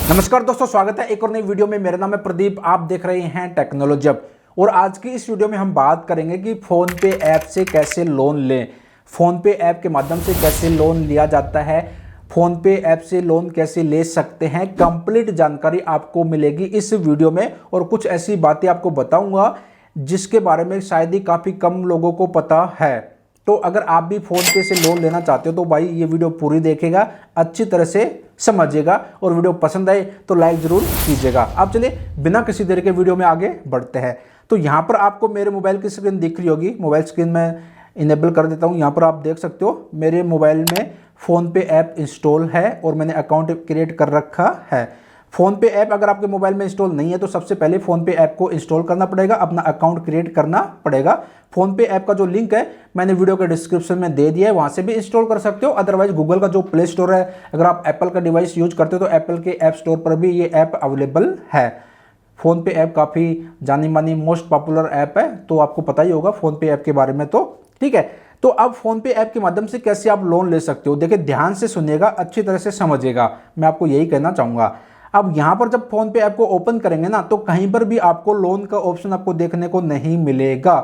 नमस्कार दोस्तों, स्वागत है एक और नई वीडियो में। मेरा नाम है प्रदीप, आप देख रहे हैं टेक्नोलॉजी अब। और आज की इस वीडियो में हम बात करेंगे कि फ़ोन पे ऐप से कैसे लोन लें, फ़ोन पे ऐप के माध्यम से कैसे लोन लिया जाता है, फ़ोन पे ऐप से लोन कैसे ले सकते हैं। कंप्लीट जानकारी आपको मिलेगी इस वीडियो में और कुछ ऐसी बातें आपको बताऊंगा जिसके बारे में शायद ही काफ़ी कम लोगों को पता है। तो अगर आप भी फ़ोन पे से लोन लेना चाहते हो तो भाई ये वीडियो पूरी देखिएगा, अच्छी तरह से समझिएगा और वीडियो पसंद आए तो लाइक ज़रूर कीजिएगा। आप चलिए बिना किसी देरी के वीडियो में आगे बढ़ते हैं। तो यहाँ पर आपको मेरे मोबाइल की स्क्रीन दिख रही होगी, मोबाइल स्क्रीन में इनेबल कर देता हूँ। यहाँ पर आप देख सकते हो मेरे मोबाइल में फ़ोन पे ऐप इंस्टॉल है और मैंने अकाउंट क्रिएट कर रखा है। फ़ोन पे ऐप अगर आपके मोबाइल में इंस्टॉल नहीं है तो सबसे पहले फ़ोन पे ऐप को इंस्टॉल करना पड़ेगा, अपना अकाउंट क्रिएट करना पड़ेगा। फ़ोन पे ऐप का जो लिंक है मैंने वीडियो के डिस्क्रिप्शन में दे दिया है, वहाँ से भी इंस्टॉल कर सकते हो। अदरवाइज गूगल का जो प्ले स्टोर है, अगर आप एप्पल का डिवाइस यूज करते हो तो एप्पल के ऐप स्टोर पर भी ये ऐप अवेलेबल है। फ़ोन पे ऐप काफ़ी जानी मानी मोस्ट पॉपुलर ऐप है, तो आपको पता ही होगा फ़ोन पे ऐप के बारे में। तो ठीक है, तो अब फ़ोन पे ऐप के माध्यम से कैसे आप लोन ले सकते हो, देखिए ध्यान से सुनिएगा, अच्छी तरह से समझिएगा, मैं आपको यही कहना चाहूँगा। अब यहाँ पर जब फ़ोन पे ऐप को ओपन करेंगे ना तो कहीं पर भी आपको लोन का ऑप्शन आपको देखने को नहीं मिलेगा।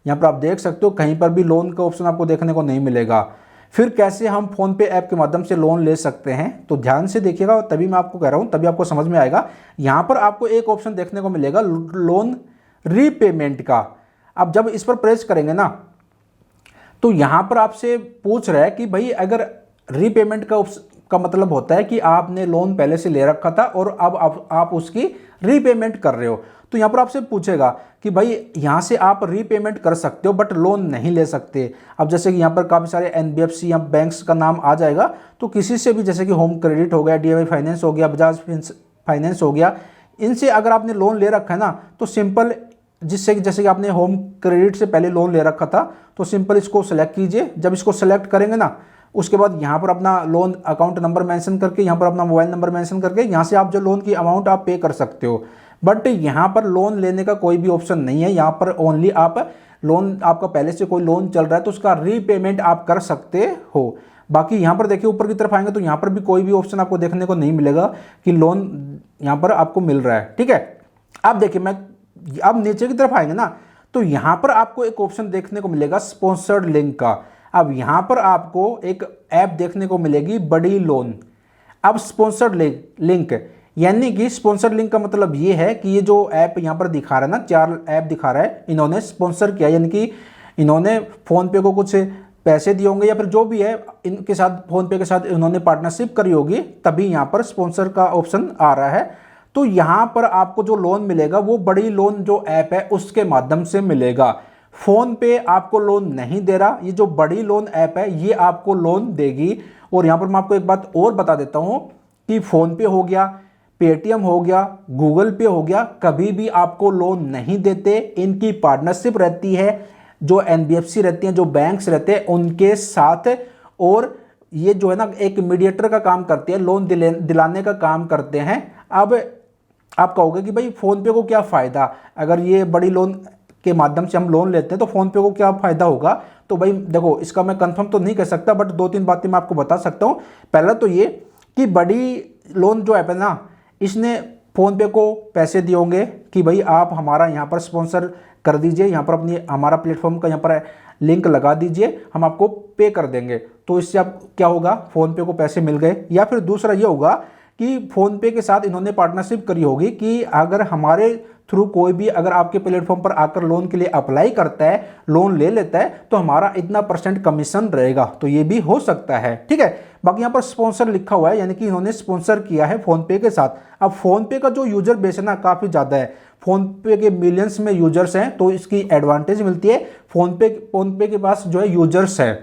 यहाँ पर आप देख सकते हो कहीं पर भी लोन का ऑप्शन आपको देखने को नहीं मिलेगा। फिर कैसे हम फ़ोन पे ऐप के माध्यम से लोन ले सकते हैं, तो ध्यान से देखिएगा, तभी मैं आपको कह रहा हूँ, तभी आपको समझ में आएगा। यहाँ पर आपको एक ऑप्शन देखने को मिलेगा लोन रीपेमेंट का। अब जब इस पर प्रेस करेंगे ना तो यहाँ पर आपसे पूछ रहा है कि भाई अगर रीपेमेंट का मतलब होता है कि आपने लोन पहले से ले रखा था और अब आप उसकी रीपेमेंट कर रहे हो। तो यहाँ पर आपसे पूछेगा कि भाई यहाँ से आप रीपेमेंट कर सकते हो बट लोन नहीं ले सकते। अब जैसे कि यहाँ पर काफ़ी सारे एनबीएफसी या बैंक्स का नाम आ जाएगा, तो किसी से भी, जैसे कि होम क्रेडिट हो गया, डीआईवाई फाइनेंस हो गया, बजाज फाइनेंस हो गया, इनसे अगर आपने लोन ले रखा है ना तो सिंपल, जिससे कि जैसे कि आपने होम क्रेडिट से पहले लोन ले रखा था तो सिंपल इसको सेलेक्ट कीजिए। जब इसको सेलेक्ट करेंगे ना उसके बाद यहाँ पर अपना लोन अकाउंट नंबर मेंशन करके, यहाँ पर अपना मोबाइल नंबर मेंशन करके, यहाँ से आप जो लोन की अमाउंट आप पे कर सकते हो। बट यहाँ पर लोन लेने का कोई भी ऑप्शन नहीं है। यहाँ पर ओनली आप लोन, आपका पहले से कोई लोन चल रहा है तो उसका रीपेमेंट आप कर सकते हो। बाकी यहाँ पर देखिए ऊपर की तरफ आएंगे तो यहाँ पर भी कोई भी ऑप्शन आपको देखने को नहीं मिलेगा कि लोन यहाँ पर आपको मिल रहा है। ठीक है, अब देखिए मैं अब नीचे की तरफ आएंगे ना तो यहाँ पर आपको एक ऑप्शन देखने को मिलेगा स्पॉन्सर्ड लिंक का। अब यहाँ पर आपको एक ऐप देखने को मिलेगी बड़ी लोन। अब स्पॉन्सर्ड लिंक यानी कि स्पॉन्सर्ड लिंक का मतलब ये है कि ये जो ऐप यहाँ पर दिखा रहा है ना, 4 ऐप दिखा रहा है, इन्होंने स्पॉन्सर किया, यानी कि इन्होंने फ़ोन पे को कुछ पैसे दिए होंगे या फिर जो भी है इनके साथ, फ़ोन पे के साथ इन्होंने पार्टनरशिप करी होगी, तभी यहाँ पर स्पॉन्सर का ऑप्शन आ रहा है। तो यहाँ पर आपको जो लोन मिलेगा वो बड़ी लोन जो ऐप है उसके माध्यम से मिलेगा। फ़ोन पे आपको लोन नहीं दे रहा, ये जो बड़ी लोन ऐप है ये आपको लोन देगी। और यहाँ पर मैं आपको एक बात और बता देता हूँ कि फ़ोन पे हो गया, पेटीएम हो गया, गूगल पे हो गया, कभी भी आपको लोन नहीं देते। इनकी पार्टनरशिप रहती है जो एनबीएफसी रहती हैं, जो बैंक्स रहते हैं उनके साथ, और ये जो है ना एक मीडिएटर का काम करते हैं, लोन दिलाने का काम करते हैं। अब आप कहोगे कि भाई फ़ोन पे को क्या फ़ायदा, अगर ये बड़ी लोन के माध्यम से हम लोन लेते हैं तो फ़ोन पे को क्या फ़ायदा होगा। तो भाई देखो, इसका मैं कंफर्म तो नहीं कह सकता बट 2-3 बातें मैं आपको बता सकता हूँ। पहला तो ये कि बड़ी लोन जो ऐप है ना, इसने फ़ोन पे को पैसे दिए होंगे कि भाई आप हमारा यहाँ पर स्पॉन्सर कर दीजिए, यहाँ पर अपनी हमारा प्लेटफॉर्म का यहाँ पर लिंक लगा दीजिए, हम आपको पे कर देंगे। तो इससे आप क्या होगा, फ़ोन पे को पैसे मिल गए। या फिर दूसरा ये होगा कि फ़ोन पे के साथ इन्होंने पार्टनरशिप करी होगी कि अगर हमारे थ्रू कोई भी अगर आपके प्लेटफॉर्म पर आकर लोन के लिए अप्लाई करता है, लोन ले लेता है, तो हमारा इतना % कमीशन रहेगा। तो ये भी हो सकता है। ठीक है, बाकी यहाँ पर स्पॉन्सर लिखा हुआ है, यानी कि इन्होंने स्पॉन्सर किया है फ़ोन पे के साथ। अब फ़ोन पे का जो यूजर बेस है ना काफ़ी ज़्यादा है, फ़ोन पे के मिलियंस में यूजर्स हैं, तो इसकी एडवांटेज मिलती है। फ़ोन पे के पास जो है यूजर्स है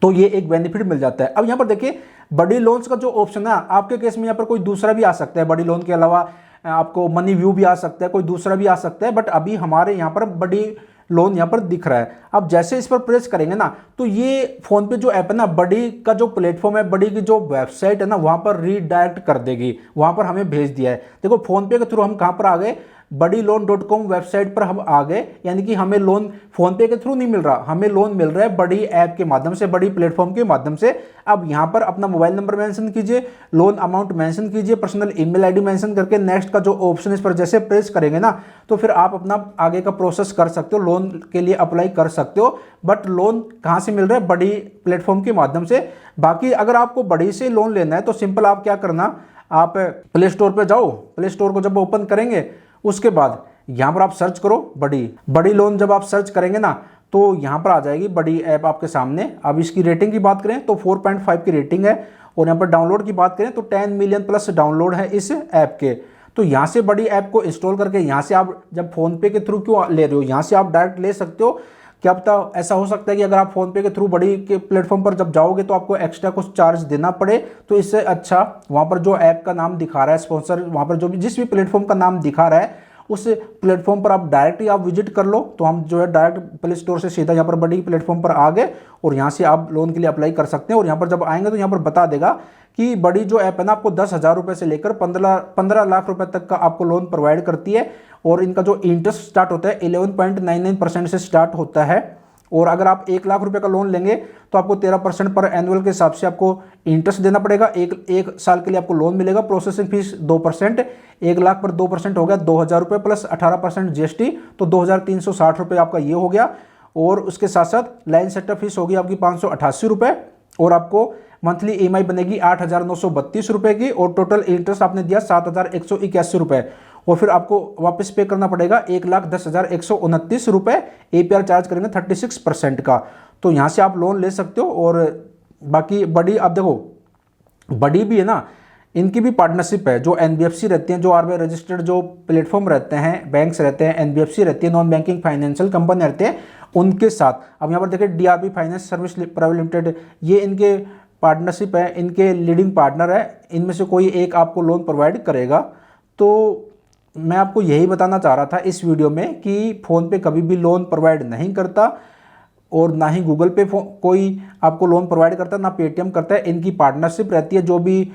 तो ये एक बेनिफिट मिल जाता है। अब यहाँ पर देखिए बड़ी लोन्स का जो ऑप्शन है, आपके केस में यहाँ पर कोई दूसरा भी आ सकता है, बड़ी लोन के अलावा आपको मनी व्यू भी आ सकता है, कोई दूसरा भी आ सकता है, बट अभी हमारे यहाँ पर बड़ी लोन यहाँ पर दिख रहा है। अब जैसे इस पर प्रेस करेंगे ना तो ये फ़ोन पे जो ऐप है ना, बड़ी का जो प्लेटफॉर्म है, बड़ी की जो वेबसाइट है ना, वहाँ पर रीडायरेक्ट कर देगी, वहाँ पर हमें भेज दिया है। देखो फ़ोन पे के थ्रू हम कहाँ पर आ गए, BuddyLoan.com वेबसाइट पर हम आ गए, यानी कि हमें लोन फोन पे के थ्रू नहीं मिल रहा, हमें लोन मिल रहा है बड़ी ऐप के माध्यम से, बड़ी प्लेटफॉर्म के माध्यम से। अब यहाँ पर अपना मोबाइल नंबर मेंशन कीजिए, लोन अमाउंट मेंशन कीजिए, पर्सनल ईमेल आईडी मेंशन करके नेक्स्ट का जो ऑप्शन इस पर जैसे प्रेस करेंगे ना, तो फिर आप अपना आगे का प्रोसेस कर सकते हो, लोन के लिए अप्लाई कर सकते हो। बट लोन कहाँ से मिल रहा है? बड़ी प्लेटफॉर्म के माध्यम से। बाकी अगर आपको बड़ी से लोन लेना है तो सिंपल आप क्या करना, आप प्ले स्टोर पे जाओ, प्ले स्टोर को जब ओपन करेंगे उसके बाद यहाँ पर आप सर्च करो बड़ी लोन। जब आप सर्च करेंगे ना तो यहाँ पर आ जाएगी बड़ी ऐप आपके सामने। अब इसकी रेटिंग की बात करें तो 4.5 की रेटिंग है, और यहाँ पर डाउनलोड की बात करें तो 10 मिलियन प्लस डाउनलोड है इस ऐप के। तो यहाँ से बड़ी ऐप को इंस्टॉल करके यहाँ से आप जब फोन पे के थ्रू क्यों ले रहे हो, यहाँ से आप डायरेक्ट ले सकते हो। क्या पता ऐसा हो सकता है कि अगर आप फोन पे के थ्रू बड़ी के प्लेटफॉर्म पर जब जाओगे तो आपको एक्स्ट्रा कुछ चार्ज देना पड़े, तो इससे अच्छा वहाँ पर जो ऐप का नाम दिखा रहा है स्पॉन्सर, वहाँ पर जो भी जिस भी प्लेटफॉर्म का नाम दिखा रहा है उस प्लेटफॉर्म पर आप डायरेक्ट ही आप विजिट कर लो। तो हम जो है डायरेक्ट प्ले स्टोर से सीधा यहाँ पर बड़ी प्लेटफॉर्म पर आ गए और यहाँ से आप लोन के लिए अप्लाई कर सकते हैं। और यहाँ पर जब आएंगे तो यहाँ पर बता देगा कि बड़ी जो ऐप है ना आपको 10,000 रुपये से लेकर 15 लाख रुपए तक का आपको लोन प्रोवाइड करती है। और इनका जो इंटरेस्ट स्टार्ट होता है 11.99% से स्टार्ट होता है। और अगर आप 1 लाख रुपए का लोन लेंगे तो आपको 13% पर एनुअल के हिसाब से आपको इंटरेस्ट देना पड़ेगा। एक साल के लिए आपको लोन मिलेगा। प्रोसेसिंग फीस 2%, 1 लाख पर 2% हो गया 2,000 रुपये प्लस 18% GST, तो 2,360 रुपये आपका ये हो गया। और उसके साथ साथ लाइन सेटअप फीस होगी आपकी 588 रुपये, और आपको मंथली EMI बनेगी 8,932 रुपये की, और टोटल इंटरेस्ट आपने दिया 7,181 रुपये। और फिर आपको वापस पे करना पड़ेगा 1,10,129 रुपये। APR चार्ज करेंगे 36% का। तो यहाँ से आप लोन ले सकते हो। और बाकी बड़ी आप देखो, बड़ी भी है ना, इनकी भी पार्टनरशिप है। जो NBFC रहती हैं, जो RBI रजिस्टर्ड जो प्लेटफॉर्म रहते हैं, बैंक्स रहते हैं, NBFC रहती है, नॉन बैंकिंग फाइनेंशियल कंपनी रहते हैं, उनके साथ। अब यहाँ पर देखिए DRB finance service private limited, ये इनके पार्टनरशिप है, इनके लीडिंग पार्टनर है। इनमें से कोई एक आपको लोन प्रोवाइड करेगा। तो मैं आपको यही बताना चाह रहा था इस वीडियो में कि फ़ोन पे कभी भी लोन प्रोवाइड नहीं करता, और ना ही गूगल पे कोई आपको लोन प्रोवाइड करता, ना पेटीएम करता है। इनकी पार्टनरशिप रहती है, जो भी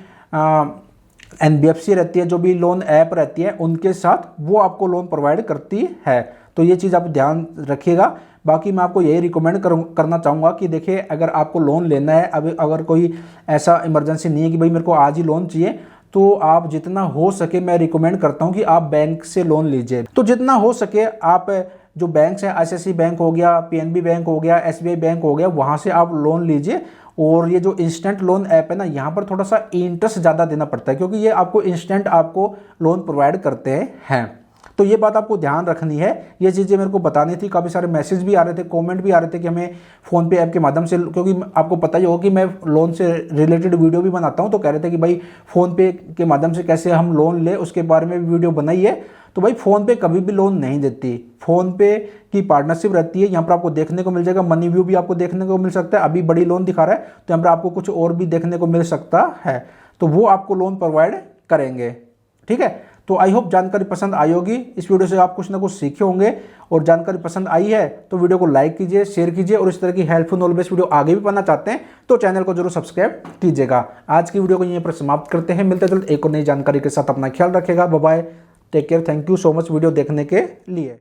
NBFC रहती है, जो भी लोन ऐप रहती है, उनके साथ वो आपको लोन प्रोवाइड करती है। तो ये चीज़ आप ध्यान रखिएगा। बाकी मैं आपको यही रिकमेंड करना चाहूँगा कि देखिए, अगर आपको लोन लेना है, अब अगर कोई ऐसा इमरजेंसी नहीं है कि भाई मेरे को आज ही लोन चाहिए, तो आप जितना हो सके मैं रिकमेंड करता हूं कि आप बैंक से लोन लीजिए। तो जितना हो सके आप जो बैंक्स हैं, ICICI बैंक हो गया, PNB बैंक हो गया, SBI बैंक हो गया, वहां से आप लोन लीजिए। और ये जो इंस्टेंट लोन ऐप है ना, यहाँ पर थोड़ा सा इंटरेस्ट ज़्यादा देना पड़ता है, क्योंकि ये आपको इंस्टेंट आपको लोन प्रोवाइड करते हैं। तो ये बात आपको ध्यान रखनी है। ये चीज़ें मेरे को बतानी थी। काफ़ी सारे मैसेज भी आ रहे थे, कमेंट भी आ रहे थे कि हमें फ़ोन पे ऐप के माध्यम से, क्योंकि आपको पता ही होगा कि मैं लोन से रिलेटेड वीडियो भी बनाता हूँ, तो कह रहे थे कि भाई फ़ोन पे के माध्यम से कैसे हम लोन लें, उसके बारे में वीडियो बनाइए। तो भाई फ़ोन पे कभी भी लोन नहीं देती, फ़ोन पे की पार्टनरशिप रहती है। यहाँ पर आपको देखने को मिल जाएगा, मनी व्यू भी आपको देखने को मिल सकता है। अभी बड़ी लोन दिखा रहा है, तो यहाँ पर आपको कुछ और भी देखने को मिल सकता है। तो वो आपको लोन प्रोवाइड करेंगे। ठीक है, तो आई होप जानकारी पसंद आई होगी। इस वीडियो से आप कुछ ना कुछ सीखे होंगे, और जानकारी पसंद आई है तो वीडियो को लाइक कीजिए, शेयर कीजिए, और इस तरह की हेल्पफुल नॉलेज बेस्ड वीडियो आगे भी पाना चाहते हैं तो चैनल को जरूर सब्सक्राइब कीजिएगा। आज की वीडियो को यहीं पर समाप्त करते हैं। मिलते जल्द एक और नई जानकारी के साथ। अपना ख्याल रखिएगा। Bye bye, take care, thank you so much video देखने के लिए।